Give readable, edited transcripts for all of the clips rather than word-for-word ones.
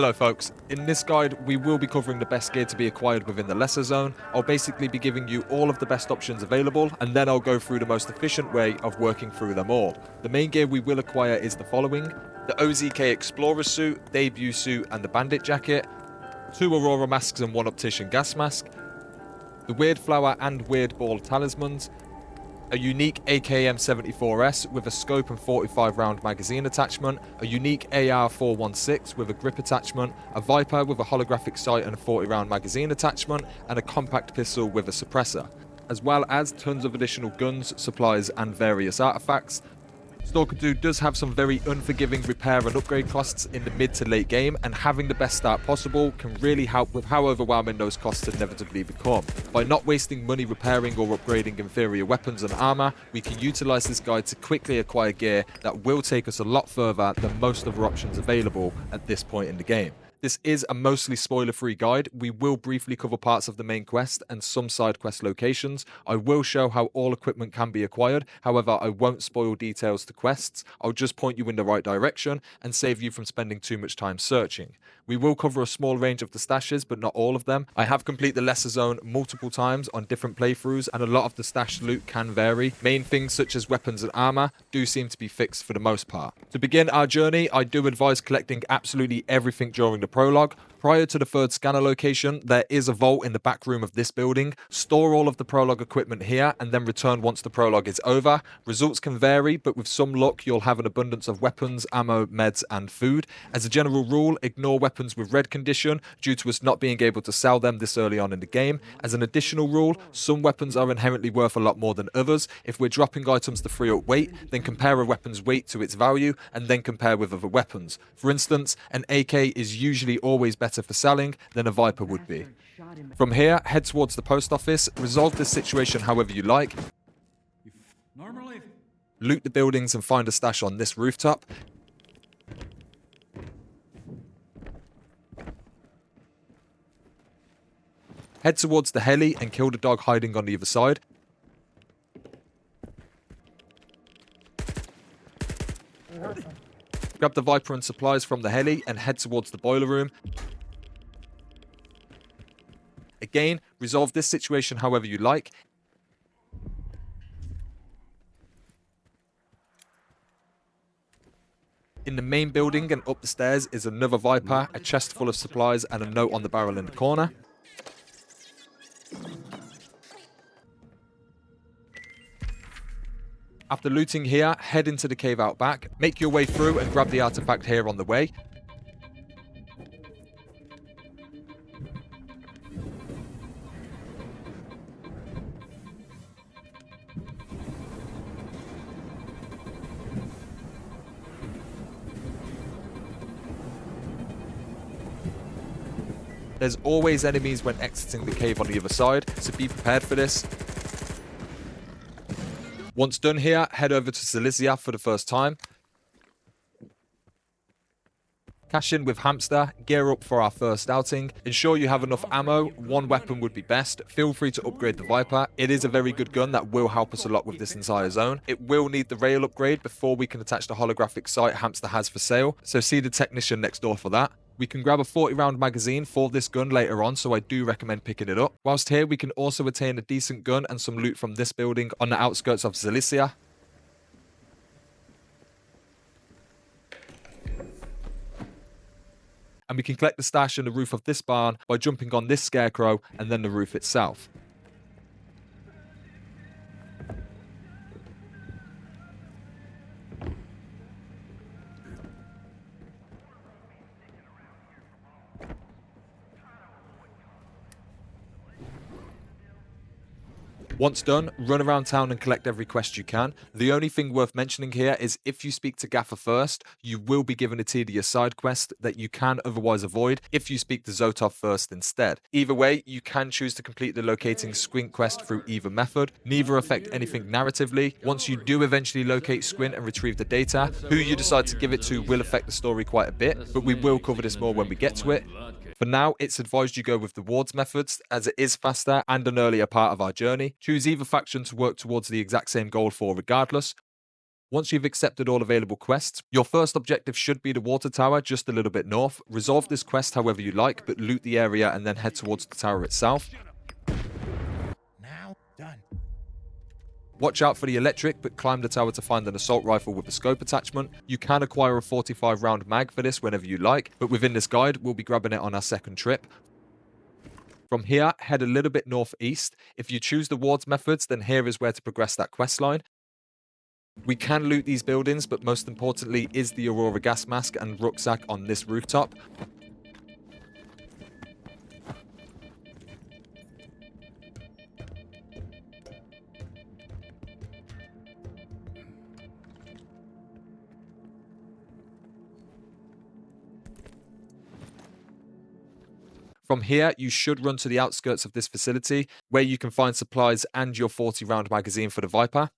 Hello folks, in this guide we will be covering the best gear to be acquired within the lesser zone. I'll basically be giving you all of the best options available, and then I'll go through the most efficient way of working through them all. The main gear we will acquire is the following: the OZK Explorers Suit, Debut Suit and the Bandit Jacket, 2 Aurora Masks and 1 Optician Gasmask, the Weird Flower and Weird Ball Talismans, a unique AKM-74S with a scope and 45 round magazine attachment, a unique AR-416 with a grip attachment, a Viper with a holographic sight and a 40 round magazine attachment, and a compact pistol with a suppressor, as well as tons of additional guns, supplies and various artifacts. Stalker 2 does have some very unforgiving repair and upgrade costs in the mid to late game, and having the best start possible can really help with how overwhelming those costs inevitably become. By not wasting money repairing or upgrading inferior weapons and armor, we can utilize this guide to quickly acquire gear that will take us a lot further than most other options available at this point in the game. This is a mostly spoiler-free guide. We will briefly cover parts of the main quest and some side quest locations. I will show how all equipment can be acquired, however I won't spoil details to quests. I'll just point you in the right direction and save you from spending too much time searching. We will cover a small range of the stashes, but not all of them. I have completed the lesser zone multiple times on different playthroughs, and a lot of the stashed loot can vary. Main things such as weapons and armor do seem to be fixed for the most part. To begin our journey, I do advise collecting absolutely everything during the prologue. Prior to the third scanner location, there is a vault in the back room of this building. Store all of the prologue equipment here and then return once the prologue is over. Results can vary, but with some luck you'll have an abundance of weapons, ammo, meds and food. As a general rule, ignore weapons with red condition due to us not being able to sell them this early on in the game. As an additional rule, some weapons are inherently worth a lot more than others. If we're dropping items to free up weight, then compare a weapon's weight to its value and then compare with other weapons. For instance, an AK is usually always better for selling than a Viper would be. From here, head towards the post office, resolve this situation however you like, loot the buildings and find a stash on this rooftop. Head towards the heli and kill the dog hiding on the other side. Grab the Viper and supplies from the heli and head towards the boiler room. Again, resolve this situation however you like. In the main building and up the stairs is another Viper, a chest full of supplies and a note on the barrel in the corner. After looting here, head into the cave out back, make your way through and grab the artifact here on the way. There's always enemies when exiting the cave on the other side, so be prepared for this. Once done here, head over to Zalissya for the first time. Cash in with Hamster, gear up for our first outing. Ensure you have enough ammo, one weapon would be best. Feel free to upgrade the Viper. It is a very good gun that will help us a lot with this entire zone. It will need the rail upgrade before we can attach the holographic sight Hamster has for sale, so see the technician next door for that. We can grab a 40 round magazine for this gun later on, so I do recommend picking it up. Whilst here, we can also attain a decent gun and some loot from this building on the outskirts of Zalissya. And we can collect the stash on the roof of this barn by jumping on this scarecrow and then the roof itself. Once done, run around town and collect every quest you can. The only thing worth mentioning here is if you speak to Gaffer first, you will be given a tedious side quest that you can otherwise avoid if you speak to Zotov first instead. Either way, you can choose to complete the locating Squint quest through either method. Neither affect anything narratively. Once you do eventually locate Squint and retrieve the data, who you decide to give it to will affect the story quite a bit, but we will cover this more when we get to it. For now, it's advised you go with the wards methods, as it is faster and an earlier part of our journey. Choose either faction to work towards the exact same goal for regardless. Once you've accepted all available quests, your first objective should be the water tower just a little bit north. Resolve this quest however you like, but loot the area and then head towards the tower itself. Now done. Watch out for the electric, but climb the tower to find an assault rifle with a scope attachment. You can acquire a 45 round mag for this whenever you like, but within this guide, we'll be grabbing it on our second trip. From here, head a little bit northeast. If you choose the wards methods, then here is where to progress that quest line. We can loot these buildings, but most importantly is the Aurora Gasmask and rucksack on this rooftop. From here, you should run to the outskirts of this facility, where you can find supplies and your 40 round magazine for the Viper.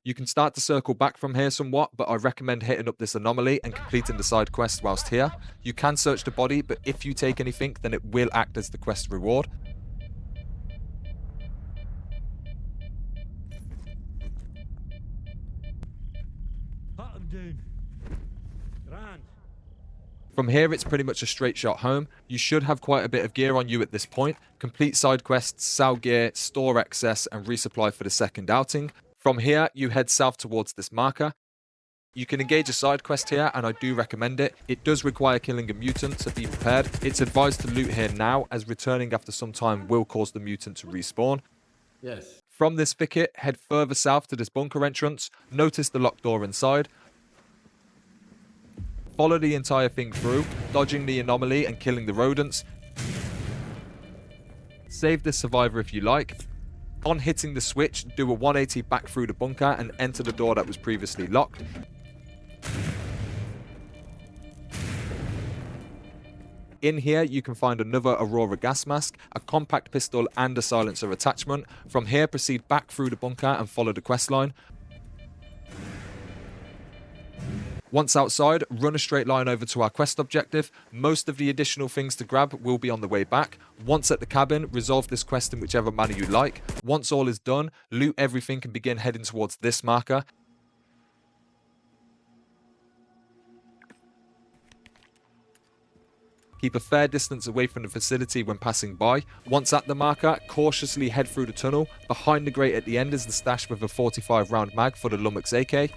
You can start to circle back from here somewhat, but I recommend hitting up this anomaly and completing the side quest whilst here. You can search the body, but if you take anything, then it will act as the quest reward. From here, it's pretty much a straight shot home. You should have quite a bit of gear on you at this point. Complete side quests, sell gear, store excess, and resupply for the second outing. From here, you head south towards this marker. You can engage a side quest here, and I do recommend it. It does require killing a mutant, so be prepared. It's advised to loot here now, as returning after some time will cause the mutant to respawn. Yes. From this thicket, head further south to this bunker entrance. Notice the locked door inside. Follow the entire thing through, dodging the anomaly and killing the rodents. Save this survivor if you like. On hitting the switch, do a 180 back through the bunker and enter the door that was previously locked. In here, you can find another Aurora Gasmask, a compact pistol and a silencer attachment. From here, proceed back through the bunker and follow the quest line. Once outside, run a straight line over to our quest objective. Most of the additional things to grab will be on the way back. Once at the cabin, resolve this quest in whichever manner you like. Once all is done, loot everything and begin heading towards this marker. Keep a fair distance away from the facility when passing by. Once at the marker, cautiously head through the tunnel. Behind the grate at the end is the stash with a 45 round mag for the Lummox AK.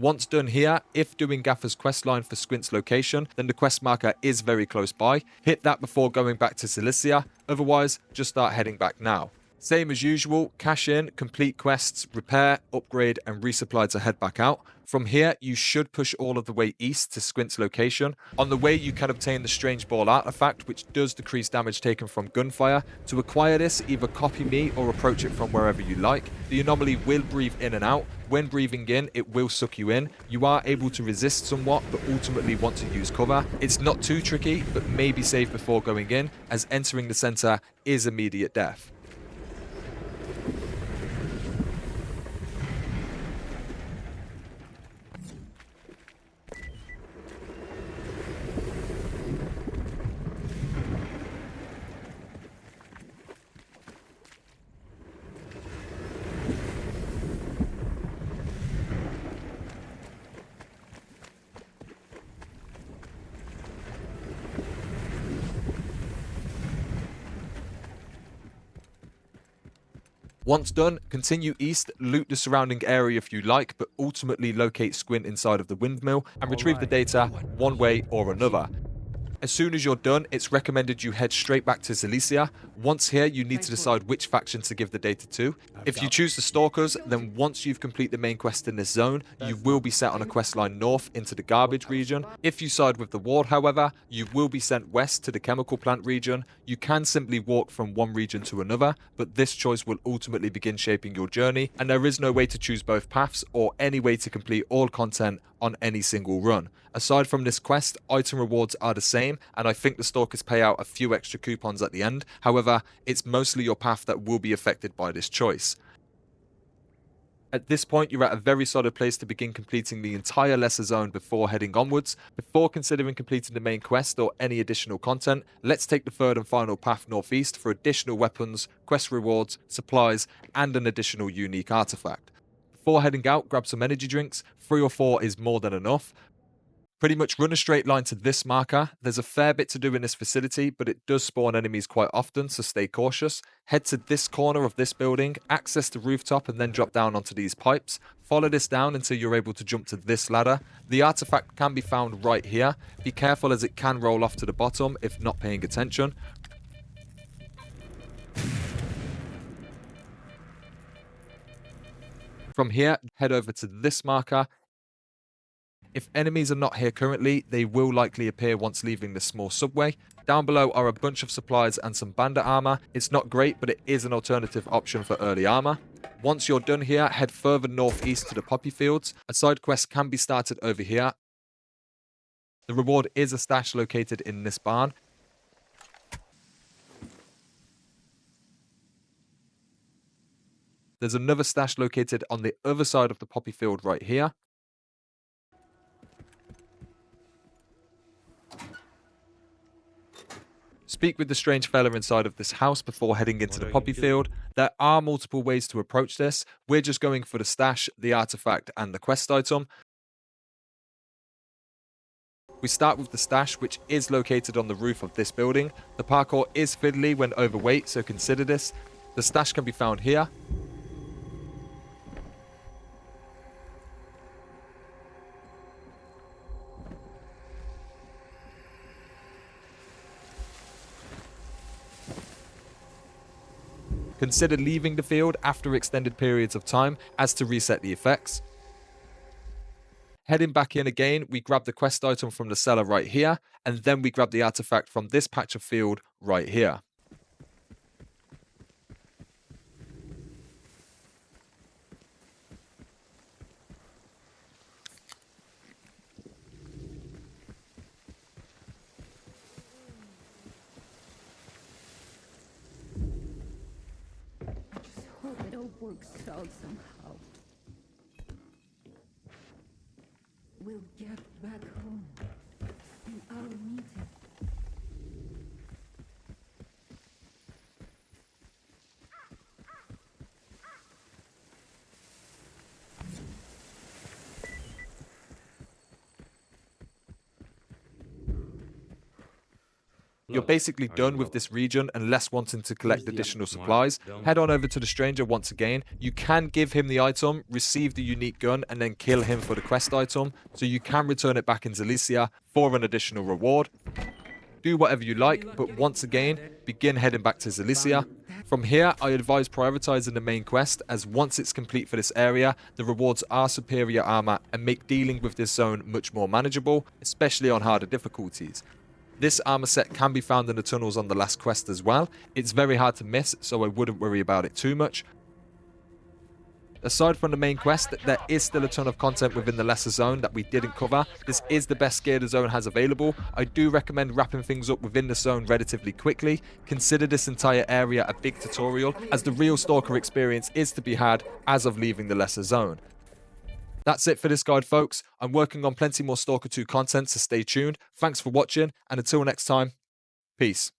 Once done here, if doing Gaffer's questline for Squint's location, then the quest marker is very close by. Hit that before going back to Zalissya, otherwise just start heading back now. Same as usual, cash in, complete quests, repair, upgrade and resupply to head back out. From here, you should push all of the way east to Squint's location. On the way, you can obtain the Strange Ball artifact, which does decrease damage taken from gunfire. To acquire this, either copy me or approach it from wherever you like. The anomaly will breathe in and out. When breathing in, it will suck you in. You are able to resist somewhat, but ultimately want to use cover. It's not too tricky, but may be safe before going in, as entering the center is immediate death. Once done, continue east, loot the surrounding area if you like, but ultimately locate Squint inside of the windmill and retrieve the data one way or another. As soon as you're done, it's recommended you head straight back to Zalissya. Once here, you need to decide which faction to give the data to. If you choose the Stalkers, then once you've completed the main quest in this zone, you will be set on a quest line north into the garbage region. If you side with the Ward, however, you will be sent west to the chemical plant region. You can simply walk from one region to another, but this choice will ultimately begin shaping your journey, and there is no way to choose both paths or any way to complete all content on any single run. Aside from this quest, item rewards are the same, and I think the Stalkers pay out a few extra coupons at the end. However, it's mostly your path that will be affected by this choice. At this point, you're at a very solid place to begin completing the entire lesser zone before heading onwards. Before considering completing the main quest or any additional content, let's take the third and final path northeast for additional weapons, quest rewards, supplies, and an additional unique artifact. Before heading out, grab some energy drinks. 3 or 4 is more than enough. Pretty much run a straight line to this marker. There's a fair bit to do in this facility, but it does spawn enemies quite often, so stay cautious. Head to this corner of this building, access the rooftop, and then drop down onto these pipes. Follow this down until you're able to jump to this ladder. The artifact can be found right here. Be careful as it can roll off to the bottom if not paying attention. From here, head over to this marker. If enemies are not here currently, they will likely appear once leaving the small subway. Down below are a bunch of supplies and some bandit armor. It's not great, but it is an alternative option for early armor. Once you're done here, head further northeast to the poppy fields. A side quest can be started over here. The reward is a stash located in this barn. There's another stash located on the other side of the poppy field right here. Speak with the strange fella inside of this house before heading into the poppy field. There are multiple ways to approach this. We're just going for the stash, the artifact, and the quest item. We start with the stash, which is located on the roof of this building. The parkour is fiddly when overweight, so consider this. The stash can be found here. Consider leaving the field after extended periods of time as to reset the effects. Heading back in again, we grab the quest item from the cellar right here, and then we grab the artifact from this patch of field right here. It all works out somehow. We'll get back home. And I'll meet him. You're basically done with this region unless wanting to collect additional supplies. Head on over to the stranger once again. You can give him the item, receive the unique gun, and then kill him for the quest item. So you can return it back in Zalissya for an additional reward. Do whatever you like, but once again, begin heading back to Zalissya. From here, I advise prioritizing the main quest, as once it's complete for this area, the rewards are superior armor and make dealing with this zone much more manageable, especially on harder difficulties. This armor set can be found in the tunnels on the last quest as well. It's very hard to miss, so I wouldn't worry about it too much. Aside from the main quest, there is still a ton of content within the lesser zone that we didn't cover. This is the best gear the zone has available. I do recommend wrapping things up within the zone relatively quickly. Consider this entire area a big tutorial, as the real Stalker experience is to be had as of leaving the lesser zone. That's it for this guide, folks. I'm working on plenty more Stalker 2 content, so stay tuned. Thanks for watching, and until next time, peace.